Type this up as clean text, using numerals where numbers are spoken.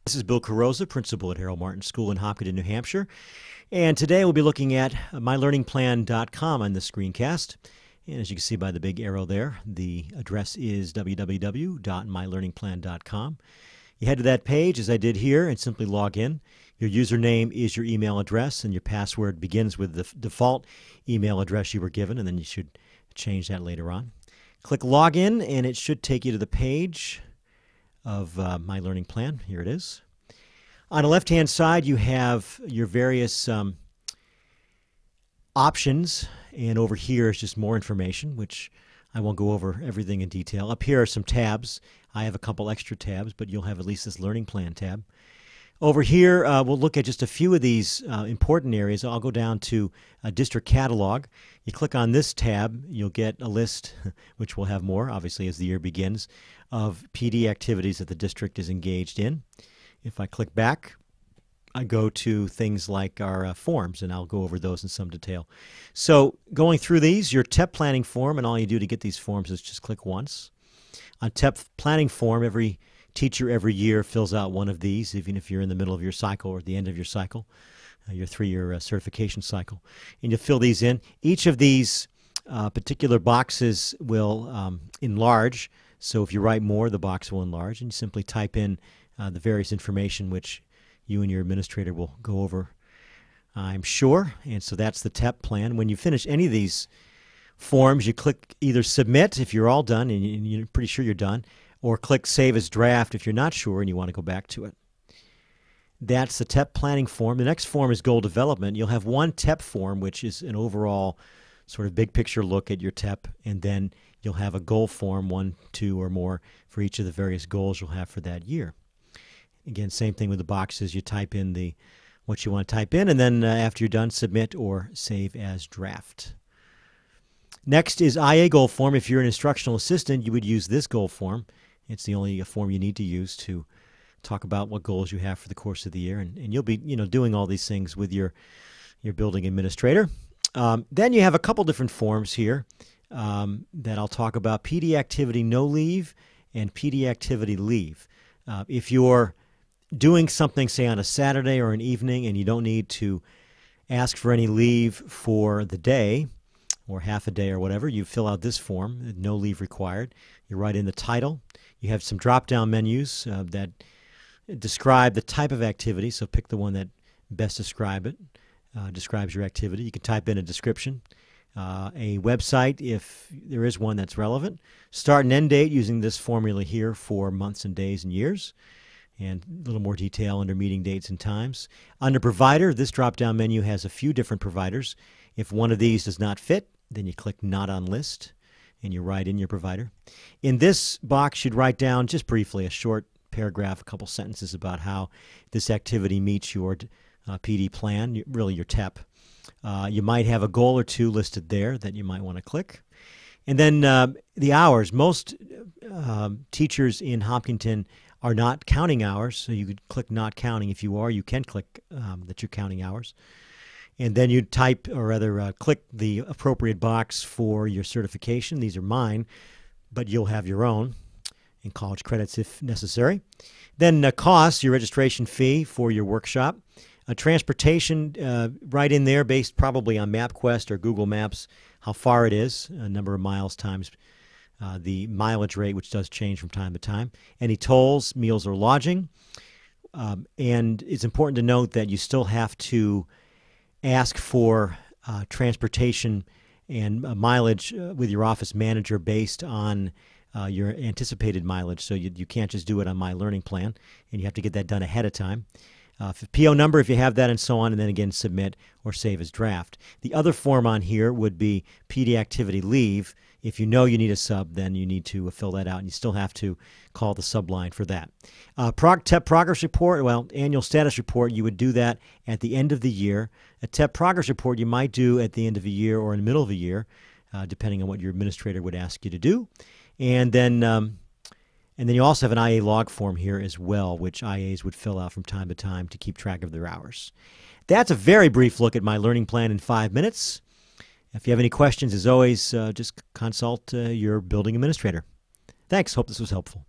This is Bill Carozza, principal at Harold Martin School in Hopkinton, New Hampshire. And today we'll be looking at mylearningplan.com on the screencast. And as you can see by the big arrow there, the address is www.mylearningplan.com. You head to that page, as I did here, and simply log in. Your username is your email address, and your password begins with the default email address you were given, and then you should change that later on. Click Login, and it should take you to the page of My Learning Plan. Here it is. On the left-hand side, you have your various options, and over here is just more information, which I won't go over everything in detail. Up here are some tabs. I have a couple extra tabs, but you'll have at least this Learning Plan tab. Over here, we'll look at just a few of these important areas. I'll go down to District Catalog. You click on this tab, you'll get a list, which will have more, obviously, as the year begins, of PD activities that the district is engaged in. If I click back, I go to things like our forms, and I'll go over those in some detail. So going through these, your TEP planning form, and all you do to get these forms is just click once. On TEP planning form, every teacher every year fills out one of these, even if you're in the middle of your cycle or at the end of your cycle, your three-year certification cycle. And you fill these in. Each of these particular boxes will enlarge. So if you write more, the box will enlarge, and you simply type in the various information which you and your administrator will go over, I'm sure. And so that's the TEP plan. When you finish any of these forms, you click either Submit if you're all done and you're pretty sure you're done, or click Save as Draft if you're not sure and you want to go back to it. That's the TEP planning form. The next form is Goal Development. You'll have one TEP form, which is an overall sort of big picture look at your TEP, and then you'll have a goal form, 1, 2, or more, for each of the various goals you'll have for that year. Again, same thing with the boxes. You type in what you want to type in, and then after you're done, submit or save as draft. Next is IA goal form. If you're an instructional assistant, you would use this goal form. It's the only form you need to use to talk about what goals you have for the course of the year, and you'll be doing all these things with your building administrator. Then you have a couple different forms here that I'll talk about: PD activity no leave and PD activity leave. If you're doing something, say on a Saturday or an evening, and you don't need to ask for any leave for the day or half a day or whatever, you fill out this form, no leave required. You write in the title. You have some drop-down menus that describe the type of activity, so pick the one that best describes your activity. You can type in a description, a website if there is one that's relevant, start and end date using this formula here for months and days and years, and a little more detail under meeting dates and times. Under provider, this drop-down menu has a few different providers. If one of these does not fit, then you click Not on List, and you write in your provider. In this box, you'd write down just briefly a short paragraph, a couple sentences about how this activity meets your PD plan, really your TEP. You might have a goal or two listed there that you might want to click. And then the hours. Most teachers in Hopkinton are not counting hours, so you could click Not Counting. If you are, you can click that you're counting hours. And then you type, or rather click the appropriate box for your certification. These are mine, but you'll have your own, and college credits if necessary. Then costs, your registration fee for your workshop. Transportation, right in there, based probably on MapQuest or Google Maps, how far it is, a number of miles times the mileage rate, which does change from time to time. Any tolls, meals, or lodging. And it's important to note that you still have to ask for transportation and mileage with your office manager based on your anticipated mileage. So you can't just do it on My Learning Plan, and you have to get that done ahead of time. PO number, if you have that, and so on, and then again submit or save as draft. The other form on here would be PD activity leave. If you know you need a sub, then you need to fill that out, and you still have to call the subline for that. TEP progress report, well, annual status report, you would do that at the end of the year. A TEP progress report you might do at the end of a year or in the middle of a year, depending on what your administrator would ask you to do. And then you also have an IA log form here as well, which IAs would fill out from time to time to keep track of their hours. That's a very brief look at My Learning Plan in 5 minutes. If you have any questions, as always, just consult your building administrator. Thanks. Hope this was helpful.